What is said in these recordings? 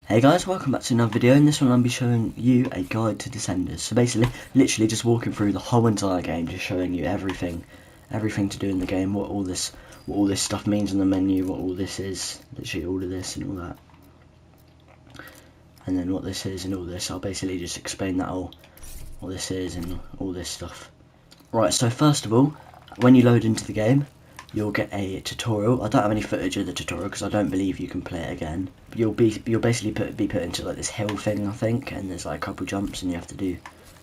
Hey guys, welcome back to another video. In this one I'll be showing you a guide to Descenders. So basically, literally just walking through the whole entire game, just showing you everything to do in the game, what all this stuff means in the menu, what all this is, literally all of this and all that. And then what this is and all this, I'll basically just explain that all, what this is and all this stuff. Right, so first of all, when you load into the game, you'll get a tutorial. I don't have any footage of the tutorial because I don't believe you can play it again. You'll basically be put into like this hill thing, I think, and there's like a couple jumps and you have to do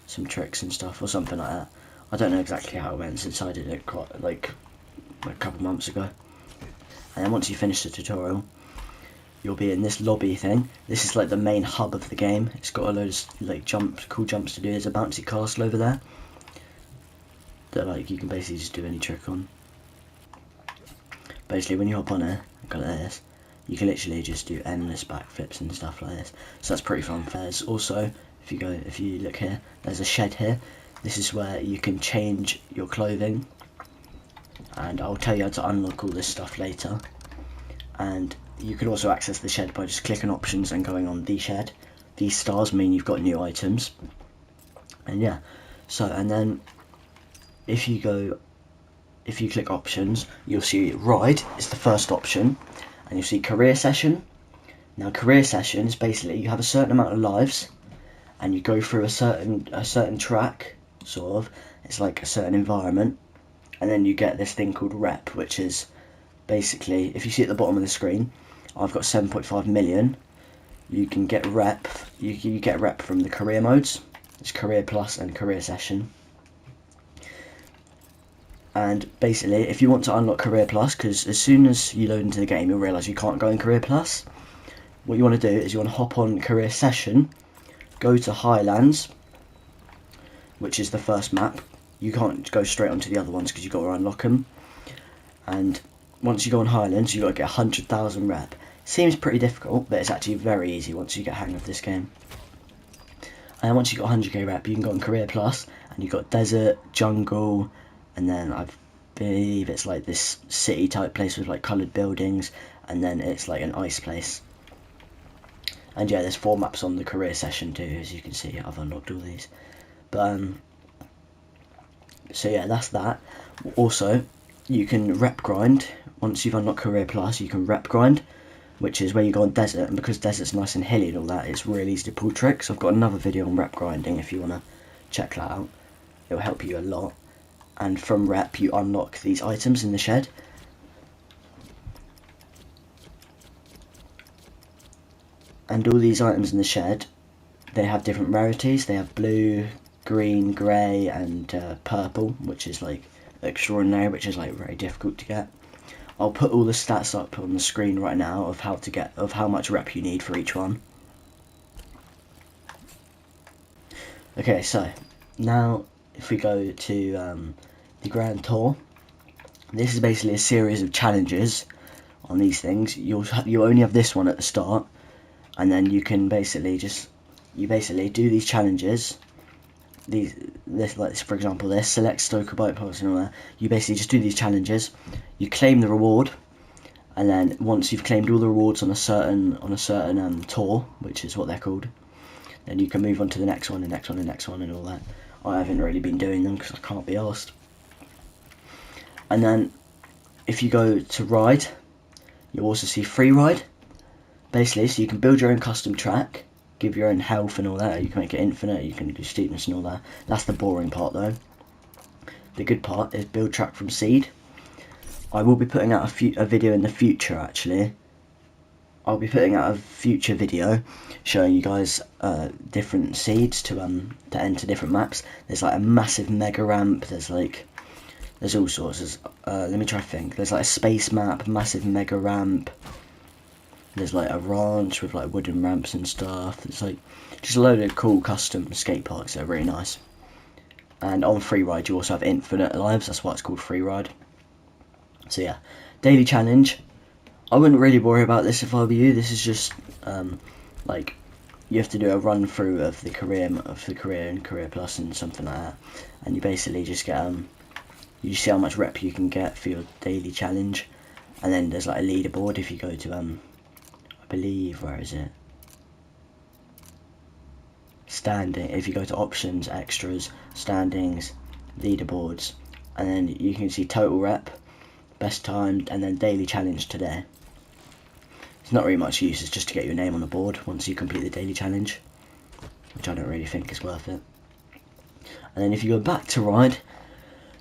some tricks and stuff or something like that. I don't know exactly how it went since I did it quite like a couple months ago. And then once you finish the tutorial, you'll be in this lobby thing. This is like the main hub of the game. It's got a load of like cool jumps to do. There's a bouncy castle over there that like you can basically just do any trick on. Basically, when you hop on it, go like this, you can literally just do endless backflips and stuff like this. So that's pretty fun. There's also, if you look here, there's a shed here. This is where you can change your clothing, and I'll tell you how to unlock all this stuff later. And you can also access the shed by just clicking options and going on the shed. These stars mean you've got new items. And yeah, so and then if you click options, you'll see ride is the first option, and you'll see career session. Now career session is basically you have a certain amount of lives and you go through a certain track, sort of. It's like a certain environment, and then you get this thing called rep, which is basically, if you see at the bottom of the screen, I've got 7.5 million. You can get rep, you get rep from the career modes. It's career plus and career session. And basically, if you want to unlock Career Plus, because as soon as you load into the game, you'll realise you can't go in Career Plus. What you want to do is you want to hop on Career Session, go to Highlands, which is the first map. You can't go straight onto the other ones because you've got to unlock them. And once you go on Highlands, you've got to get 100,000 rep. Seems pretty difficult, but it's actually very easy once you get hang of this game. And once you've got 100k rep, you can go on Career Plus, and you've got Desert, Jungle, and then I believe it's like this city type place with like coloured buildings, and then it's like an ice place. And yeah, there's 4 maps on the career session too, as you can see. I've unlocked all these. But so yeah, that's that. Also, you can rep grind. Once you've unlocked Career Plus, you can rep grind, which is where you go on desert, and because desert's nice and hilly and all that, it's really easy to pull tricks. I've got another video on rep grinding if you want to check that out. It'll help you a lot. And from rep you unlock these items in the shed. And all these items in the shed, they have different rarities. They have blue, green, grey and purple, which is like extraordinary, which is like very difficult to get. I'll put all the stats up on the screen right now of how much rep you need for each one. Okay, so now if we go to the Grand Tour, this is basically a series of challenges on these things. You only have this one at the start, and then you can basically do these challenges. Like for example, this select Stoker bike pass and all that. You basically just do these challenges. You claim the reward, and then once you've claimed all the rewards on a certain tour, which is what they're called, then you can move on to the next one, and next one, and next one, and all that. I haven't really been doing them because I can't be arsed. And then if you go to ride, you'll also see Freeride. Basically, so you can build your own custom track, give your own health and all that. You can make it infinite, you can do steepness and all that. That's the boring part though. The good part is build track from seed. I will be putting out a video in the future actually. I'll be putting out a future video showing you guys different seeds to enter different maps. There's like a massive mega ramp, there's all sorts. Let me try to think. There's like a space map, massive mega ramp. There's like a ranch with like wooden ramps and stuff. There's like just a load of cool custom skate parks that are really nice. And on Freeride you also have infinite lives, that's why it's called Freeride. So yeah, daily challenge. I wouldn't really worry about this if I were you. This is just like you have to do a run through of the career and career plus and something like that, and you basically just get you see how much rep you can get for your daily challenge, and then there's like a leaderboard if you go to I believe, where is it? standing. If you go to options, extras, standings, leaderboards, and then you can see total rep, best time, and then daily challenge today. It's not really much use, it's just to get your name on the board once you complete the daily challenge, which I don't really think is worth it. And then if you go back to Ride,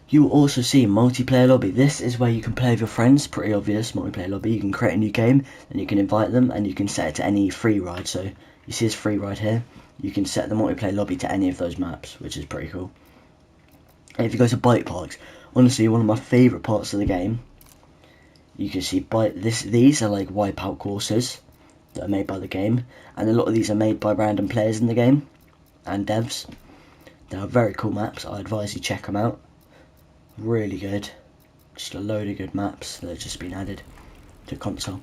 you will also see multiplayer lobby. This is where you can play with your friends, pretty obvious, multiplayer lobby. You can create a new game, and you can invite them, and you can set it to any Freeride. So you see this Freeride here, you can set the multiplayer lobby to any of those maps, which is pretty cool. And if you go to bike parks, honestly one of my favourite parts of the game, you can see these are like wipeout courses that are made by the game, and a lot of these are made by random players in the game and devs. They are very cool maps. I advise you check them out. Really good, just a load of good maps that have just been added to console.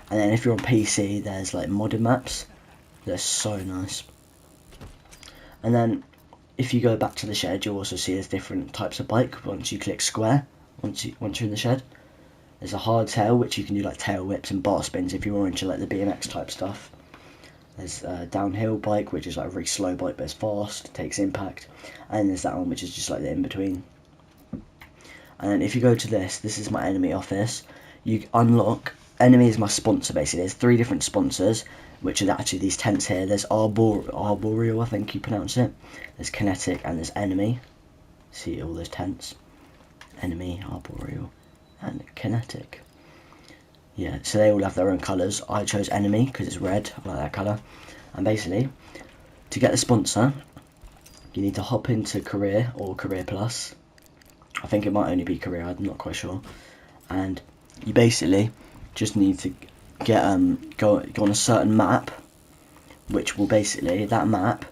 And then if you're on PC, there's like modded maps. They're so nice. And then if you go back to the shed, you'll also see there's different types of bike. Once you click square, once you're in the shed, there's a hardtail, which you can do like tail whips and bar spins if you're into like the BMX type stuff. There's a downhill bike, which is like a very slow bike but it's fast, takes impact. And there's that one which is just like the in between. And then if you go to this is my enemy office. You unlock, enemy is my sponsor basically. There's 3 different sponsors, which are actually these tents here. There's Arboreal, I think you pronounce it. There's Kinetic and there's Enemy. See all those tents. Enemy, Arboreal and Kinetic. Yeah, so they all have their own colours. I chose Enemy because it's red, I like that colour. And basically, to get the sponsor, you need to hop into Career or Career Plus. I think it might only be Career, I'm not quite sure. And you basically just need to get go on a certain map, which will basically, that map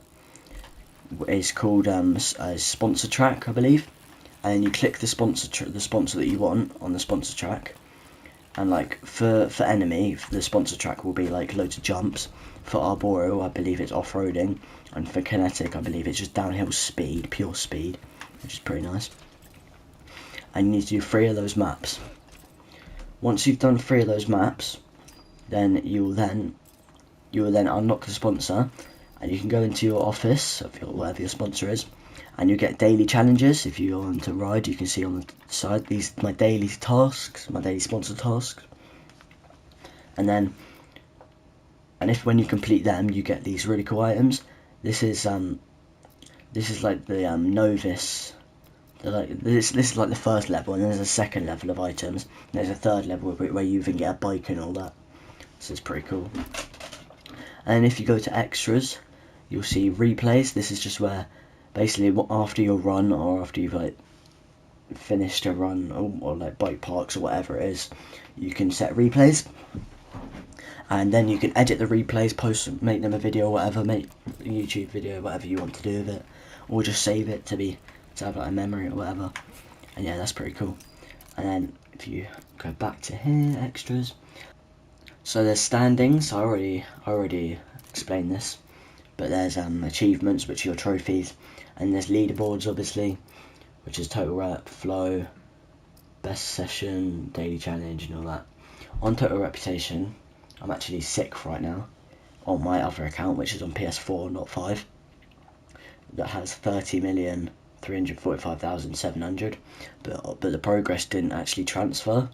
is called a sponsor track, I believe. And you click the sponsor that you want on the sponsor track. And like for Enemy, the sponsor track will be like loads of jumps. For Arboreal, I believe it's off-roading, and for Kinetic, I believe it's just downhill speed, pure speed, which is pretty nice. And you need to do 3 of those maps. Once you've done 3 of those maps, then you will then unlock the sponsor, and you can go into your office of whatever your sponsor is, and you get daily challenges. If you go on to Ride, you can see on the side these my daily tasks, my daily sponsor tasks. And then, when you complete them, you get these really cool items. This is like the novice. This is like the first level, and then there's a second level of items. And there's a third level where you even get a bike and all that. So it's pretty cool. And if you go to extras, you'll see replays. This is just where basically after your run, or after you've like finished a run, or like bike parks or whatever it is, you can set replays. And then you can edit the replays, make them a video or whatever, make a YouTube video, whatever you want to do with it, or just save it to have like a memory or whatever. And yeah, that's pretty cool. And then if you go back to here, extras, so there's standings. I already explained this, but there's achievements, which are your trophies, and there's leaderboards obviously, which is total rep, flow, best session, daily challenge and all that. On total reputation, I'm actually 6th right now on my other account, which is on PS4, not 5, that has 30,345,700, but the progress didn't actually transfer.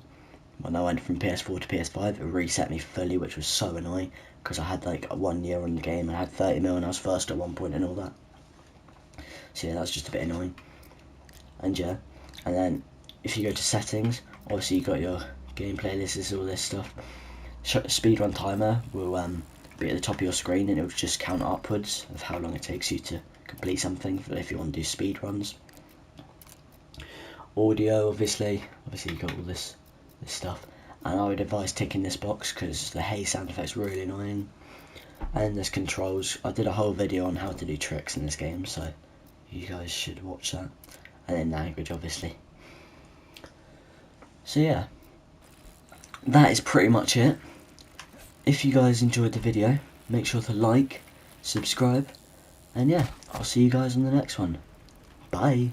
When I went from PS4 to PS5, it reset me fully, which was so annoying, because I had like 1 year on the game and I had 30 mil and I was first at one point and all that. So yeah, that's just a bit annoying. And yeah, and then if you go to settings, obviously you got your game playlists, all this stuff. Speedrun timer will be at the top of your screen, and it will just count upwards of how long it takes you to complete something if you want to do speed runs. Audio, obviously you got all this stuff, and I would advise ticking this box because the hey sound effect's really annoying. And there's controls. I did a whole video on how to do tricks in this game, so you guys should watch that. And then language, obviously. So yeah, that is pretty much it. If you guys enjoyed the video, make sure to like, subscribe, and yeah, I'll see you guys on the next one. Bye.